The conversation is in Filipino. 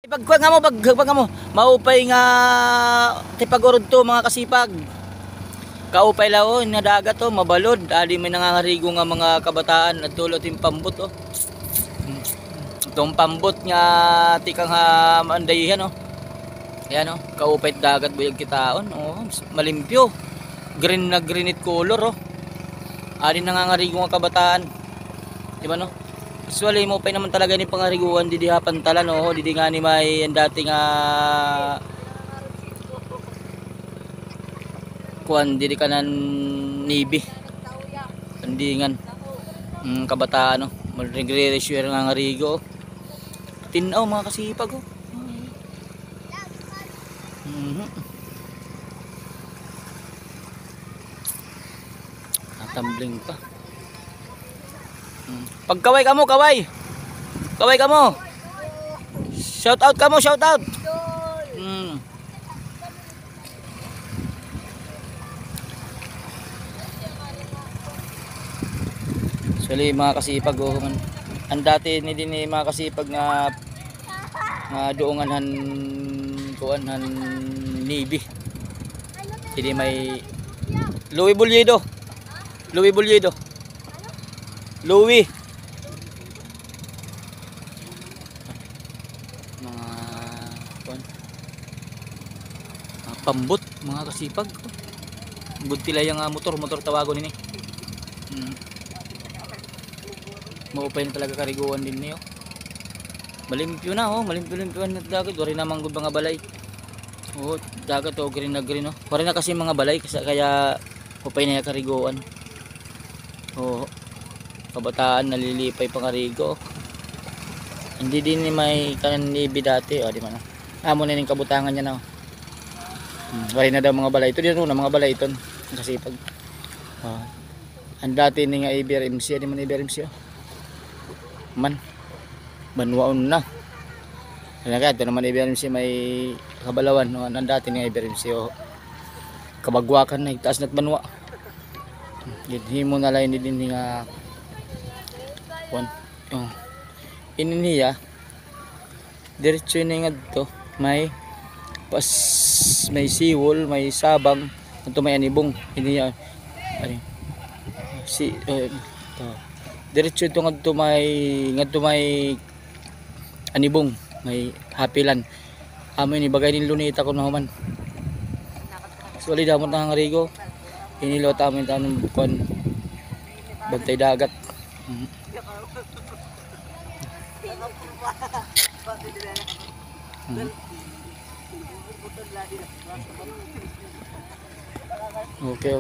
Pagkuha nga mo, pagkuha nga mo, maupay nga tipagurod to mga kasipag. Kaupay lao na dagat to, mabalod. Ali may nangangarigo nga mga kabataan at tulot yung pambot oh. Itong pambot nga tikang ha maandayihan oh. Ayan oh, kaupay dagat buyag kitaon oh, malimpyo. Green na greenit color oh. Ali nangangarigo nga kabataan. Di ba no? Usually mo pa naman talaga ni pangariguan di pantalan oh, di nga ni may ang dating kuan di kanan nibi. Tandingan. Kabataan no, magre-re-share nga ngarigo. Tinaw mga kasipag oh. Tumbling pa. Pagkaway ka mo, kaway. Kaway ka mo. Shout out ka mo, shout out. Actually mga kasipag oh, ang dati ni din ni mga kasipag nga doongan han kuan han nibi. Hindi may Louis Bolledo. Louis Bolledo. Louis. Mga pambot mga kasipag. Buntilay ang motor tawagon ini. Maupay na talaga kariguan din niyo. Malimpyo na oh, malimpyo-limpyo na dagat. Wari namang gud mga balay. Oh, dagat oh, green na green oh. Wari na kasi mga balay kaya upay na kariguan. Oh, kabataan nalilipay pangarigo. Hindi din ni may kanan nibi dati oh, di man. Amo na ning kabutangan niya na. Wari na daw mga balay. Ito din na mga balay iton kasipag. Oh. Ang dati ni nga IBRMC, di man IBRMC oh. Man banwaon na. Kaya ito naman IBRMC may kabalawan no, ang dati ni IBRMC oh. Kabagwakan na itaas na't banwa. Himo na lang din nga one oh. Ininiya diretso ni nga to may pas may seawall, may sabang ato may anibong iniya ani si diretso ito ngadto may anibong may hapilan amoy ni bagay ni lunita ko naman so ali damot na ngarigo inilot amin tanong kon bantay dagat okay